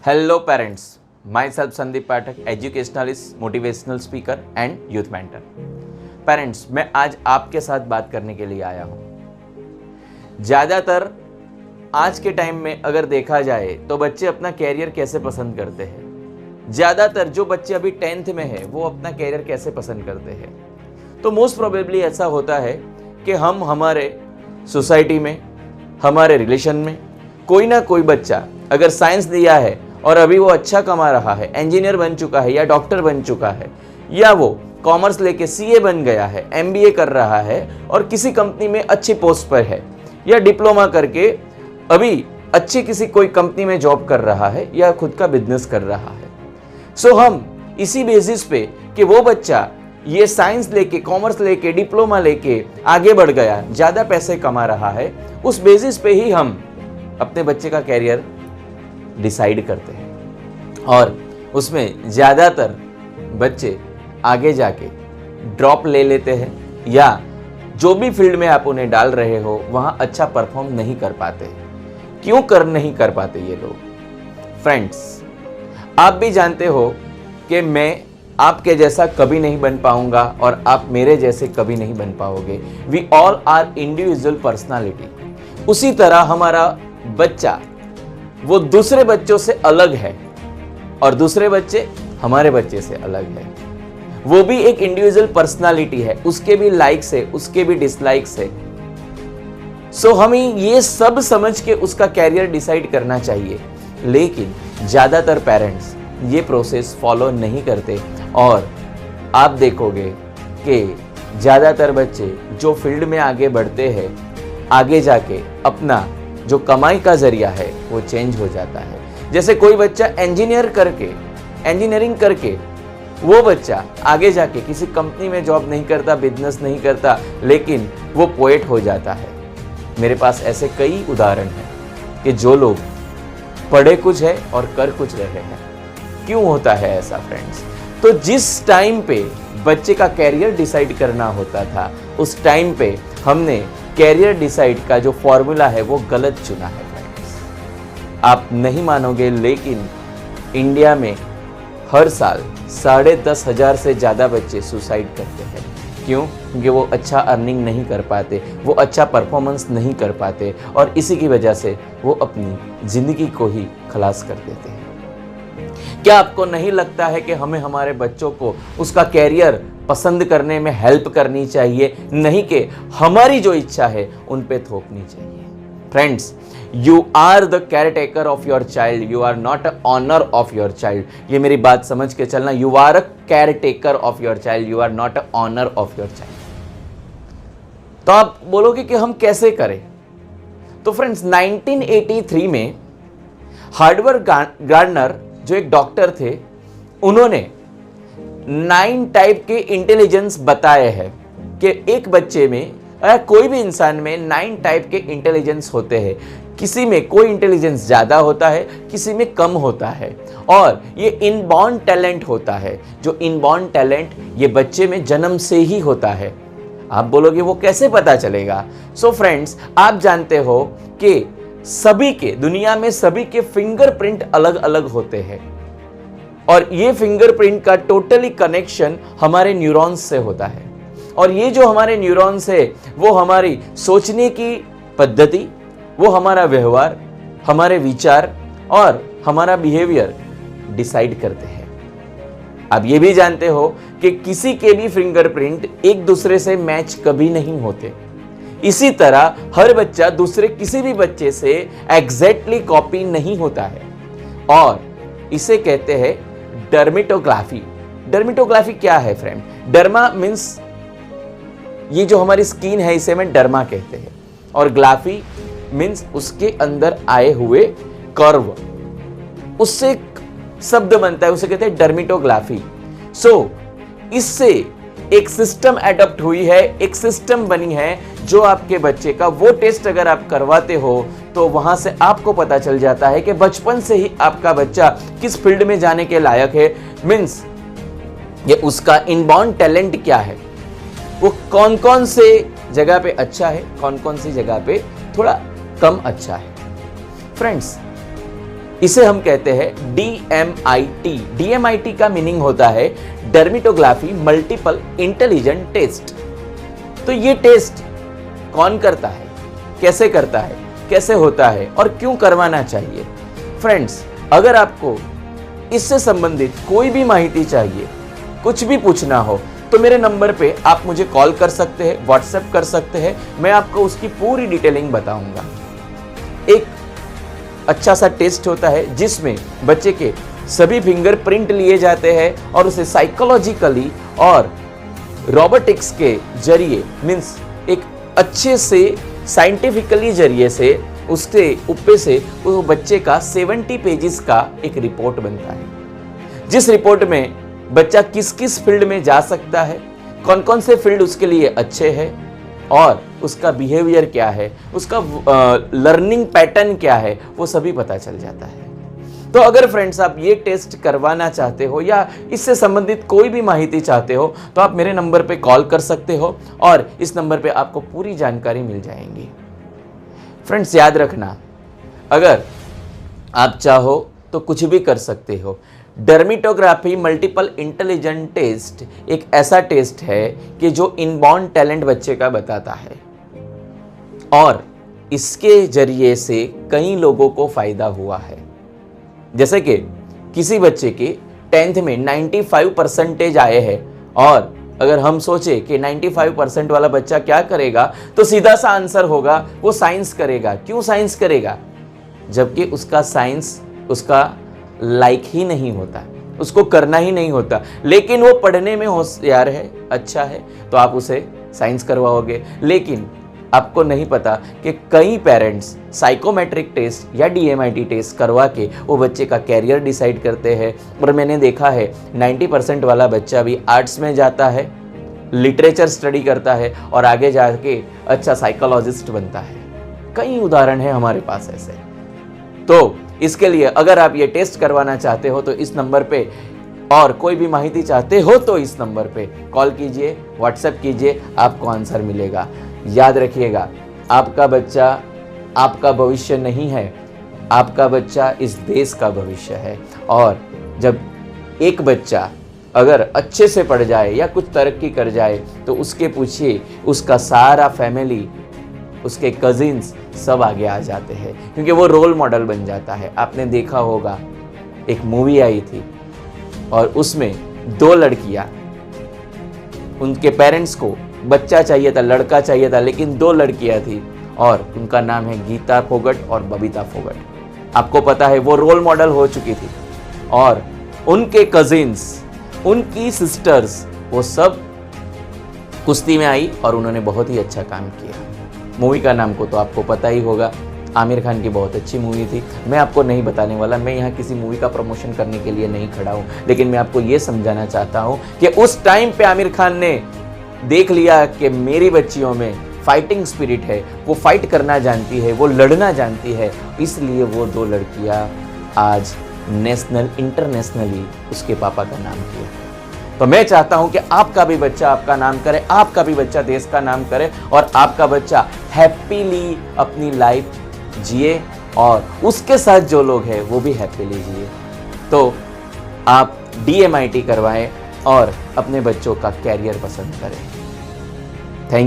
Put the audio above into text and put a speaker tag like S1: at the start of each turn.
S1: Hello parents, my self Sandeep Pathak, educationalist, motivational speaker and youth mentor. Parents, मैं आज आपके साथ बात करने के लिए आया हूँ। ज़्यादातर आज के टाइम में अगर देखा जाए तो बच्चे अपना कैरियर कैसे पसंद करते हैं। ज़्यादातर जो बच्चे अभी 10th में है वो अपना कैरियर कैसे पसंद करते हैं। तो मोस्ट प्रोबेबली ऐसा होता है कि हम हमारे सोसाइटी में, हमारे रिलेशन में कोई ना कोई बच्चा अगर साइंस लिया है और अभी वो अच्छा कमा रहा है, इंजीनियर बन चुका है या डॉक्टर बन चुका है, या वो कॉमर्स लेके सीए बन गया है, एमबीए कर रहा है और किसी कंपनी में अच्छी पोस्ट पर है, या डिप्लोमा करके अभी अच्छी किसी कोई कंपनी में जॉब कर रहा है या खुद का बिजनेस कर रहा है। सो हम इसी बेसिस पे कि वो बच्चा ये साइंस लेके, कॉमर्स लेके, डिप्लोमा लेके आगे बढ़ गया, ज़्यादा पैसे कमा रहा है, उस बेसिस पे ही हम अपने बच्चे का कैरियर डिसाइड करते हैं। और उसमें ज़्यादातर बच्चे आगे जाके ड्रॉप ले लेते हैं या जो भी फील्ड में आप उन्हें डाल रहे हो वहाँ अच्छा परफॉर्म नहीं कर पाते। क्यों नहीं कर पाते ये लोग? फ्रेंड्स, आप भी जानते हो कि मैं आपके जैसा कभी नहीं बन पाऊंगा और आप मेरे जैसे कभी नहीं बन पाओगे। We all are individual personality. उसी तरह हमारा बच्चा वो दूसरे बच्चों से अलग है और दूसरे बच्चे हमारे बच्चे से अलग है। वो भी एक इंडिविजुअल पर्सनालिटी है, उसके भी लाइक्स है, उसके भी डिसलाइक्स है। सो हमें ये सब समझ के उसका कैरियर डिसाइड करना चाहिए। लेकिन ज्यादातर पेरेंट्स ये प्रोसेस फॉलो नहीं करते और आप देखोगे कि ज्यादातर बच्चे जो फील्ड में आगे बढ़ते हैं, आगे जाके अपना जो कमाई का जरिया है वो चेंज हो जाता है। जैसे कोई बच्चा इंजीनियरिंग करके वो बच्चा आगे जाके किसी कंपनी में जॉब नहीं करता, बिजनेस नहीं करता, लेकिन वो पोएट हो जाता है। मेरे पास ऐसे कई उदाहरण हैं कि जो लोग पढ़े कुछ है और कर कुछ रहे हैं। क्यों होता है ऐसा फ्रेंड्स? तो जिस टाइम पे बच्चे का कैरियर डिसाइड करना होता था, उस टाइम पे हमने कैरियर डिसाइड का जो फॉर्मूला है वो गलत चुना है फ्रेंड्स। आप नहीं मानोगे, लेकिन इंडिया में हर साल 10,500 से ज़्यादा बच्चे सुसाइड करते हैं। क्यों? क्योंकि वो अच्छा अर्निंग नहीं कर पाते, वो अच्छा परफॉर्मेंस नहीं कर पाते और इसी की वजह से वो अपनी ज़िंदगी को ही खलास कर देते हैं। क्या आपको नहीं लगता है कि हमें हमारे बच्चों को उसका कैरियर पसंद करने में हेल्प करनी चाहिए, नहीं कि हमारी जो इच्छा है उन पे थोपनी चाहिए? Friends, you are the caretaker of your child, you are not a owner of your child. ये मेरी बात समझ के चलना। You are a caretaker of your child, you are not a owner of your child. तो आप बोलोगे कि हम कैसे करें? तो फ्रेंड्स, 1983 में हार्वर्ड गार्डनर जो एक डॉक्टर थे, उन्होंने 9 टाइप के इंटेलिजेंस बताए हैं कि एक बच्चे में, कोई भी इंसान में 9 टाइप के इंटेलिजेंस होते हैं। किसी में कोई इंटेलिजेंस ज़्यादा होता है, किसी में कम होता है, और ये इनबॉर्न टैलेंट होता है। जो इनबॉर्न टैलेंट ये बच्चे में जन्म से ही होता है। आप बोलोगे वो कैसे पता चलेगा? सो फ्रेंड्स, आप जानते हो कि सभी के, दुनिया में सभी के फिंगरप्रिंट अलग अलग होते हैं और ये फिंगरप्रिंट का टोटली कनेक्शन हमारे न्यूरॉन्स से होता है। और ये जो हमारे न्यूरॉन्स है वो हमारी सोचने की पद्धति, वो हमारा व्यवहार, हमारे विचार और हमारा बिहेवियर डिसाइड करते हैं। आप ये भी जानते हो कि किसी के भी फिंगरप्रिंट एक दूसरे से मैच कभी नहीं होते। इसी तरह हर बच्चा दूसरे किसी भी बच्चे से एग्जैक्टली कॉपी नहीं होता है और इसे कहते हैं डर्मेटोग्राफी। डर्मेटोग्राफी क्या है फ्रेंड? डर्मा मीन्स ये जो हमारी स्किन है, इसे में डर्मा कहते हैं, और ग्राफी मीन्स उसके अंदर आए हुए कर्व, उससे शब्द बनता है, उसे कहते हैं डर्मेटोग्राफी। सो इससे एक सिस्टम एडॉप्ट हुई है, एक सिस्टम बनी है जो आपके बच्चे का वो टेस्ट अगर आप करवाते हो तो वहां से आपको पता चल जाता है कि बचपन से ही आपका बच्चा किस फील्ड में जाने के लायक है। मीन्स ये उसका इनबॉर्न टैलेंट क्या है, वो कौन कौन से जगह पे अच्छा है, कौन कौन सी जगह पे थोड़ा कम अच्छा है। फ्रेंड्स, इसे हम कहते हैं DMIT। DMIT का मीनिंग होता है डर्मेटोग्राफी मल्टीपल इंटेलिजेंट टेस्ट। तो ये टेस्ट कौन करता है, कैसे करता है, कैसे होता है और क्यों करवाना चाहिए? फ्रेंड्स, अगर आपको इससे संबंधित कोई भी माहिती चाहिए, कुछ भी पूछना हो, तो मेरे नंबर पे आप मुझे कॉल कर सकते हैं, व्हाट्सएप कर सकते हैं, मैं आपको उसकी पूरी डिटेलिंग बताऊंगा। एक अच्छा सा टेस्ट होता है जिसमें बच्चे के सभी फिंगरप्रिंट लिए जाते हैं और उसे साइकोलॉजिकली और रोबोटिक्स के जरिए, मीन्स एक अच्छे से साइंटिफिकली जरिए से उसके ऊपर से उस बच्चे का 70 पेजेस का एक रिपोर्ट बनता है, जिस रिपोर्ट में बच्चा किस किस फील्ड में जा सकता है, कौन कौन से फील्ड उसके लिए अच्छे हैं और उसका बिहेवियर क्या है, उसका लर्निंग पैटर्न क्या है, वो सभी पता चल जाता है। तो अगर फ्रेंड्स आप ये टेस्ट करवाना चाहते हो या इससे संबंधित कोई भी माहिती चाहते हो तो आप मेरे नंबर पे कॉल कर सकते हो और इस नंबर पे आपको पूरी जानकारी मिल जाएगी। फ्रेंड्स, याद रखना, अगर आप चाहो तो कुछ भी कर सकते हो। डर्मेटोग्राफी मल्टीपल इंटेलिजेंट टेस्ट एक ऐसा टेस्ट है कि जो इनबॉर्न टैलेंट बच्चे का बताता है और इसके जरिए से कई लोगों को फायदा हुआ है। जैसे कि किसी बच्चे के 10th में 95% आए हैं और अगर हम सोचे कि 95% वाला बच्चा क्या करेगा तो सीधा सा आंसर होगा वो साइंस करेगा। क्यों साइंस करेगा? जबकि उसका साइंस उसका लाइक ही नहीं होता, उसको करना ही नहीं होता, लेकिन वो पढ़ने में होशियार है, अच्छा है, तो आप उसे साइंस करवाओगे। लेकिन आपको नहीं पता कि कई पेरेंट्स साइकोमेट्रिक टेस्ट या DMIT टेस्ट करवा के वो बच्चे का कैरियर डिसाइड करते हैं। और मैंने देखा है 90% वाला बच्चा भी आर्ट्स में जाता है, लिटरेचर स्टडी करता है और आगे जाके अच्छा साइकोलॉजिस्ट बनता है। कई उदाहरण है हमारे पास ऐसे। तो इसके लिए अगर आप ये टेस्ट करवाना चाहते हो तो इस नंबर पे, और कोई भी माहिती चाहते हो तो इस नंबर पे कॉल कीजिए, व्हाट्सएप कीजिए, आपको आंसर मिलेगा। याद रखिएगा, आपका बच्चा आपका भविष्य नहीं है, आपका बच्चा इस देश का भविष्य है। और जब एक बच्चा अगर अच्छे से पढ़ जाए या कुछ तरक्की कर जाए तो उसके पूछिए उसका सारा फैमिली, उसके कजिन्स सब आगे आ जाते हैं, क्योंकि वो रोल मॉडल बन जाता है। आपने देखा होगा एक मूवी आई थी और उसमें 2 लड़कियां, उनके पेरेंट्स को बच्चा चाहिए था, लड़का चाहिए था, लेकिन 2 लड़कियां थी और उनका नाम है गीता फोगट और बबीता फोगट। आपको पता है वो रोल मॉडल हो चुकी थी और उनके कजिन्स, उनकी सिस्टर्स, वो सब कुश्ती में आई और उन्होंने बहुत ही अच्छा काम किया। मूवी का नाम को तो आपको पता ही होगा, आमिर खान की बहुत अच्छी मूवी थी। मैं आपको नहीं बताने वाला, मैं यहाँ किसी मूवी का प्रमोशन करने के लिए नहीं खड़ा हूँ, लेकिन मैं आपको ये समझाना चाहता हूँ कि उस टाइम पे आमिर खान ने देख लिया कि मेरी बच्चियों में फाइटिंग स्पिरिट है, वो फाइट करना जानती है, वो लड़ना जानती है, इसलिए वो 2 लड़कियां आज नेशनल इंटरनेशनली उसके पापा का नाम किया। तो मैं चाहता हूं कि आपका भी बच्चा आपका नाम करे, आपका भी बच्चा देश का नाम करे और आपका बच्चा हैप्पीली अपनी लाइफ जिए और उसके साथ जो लोग हैं वो भी हैप्पीली जिए। तो आप DMIT करवाएं और अपने बच्चों का कैरियर पसंद करें। थैंक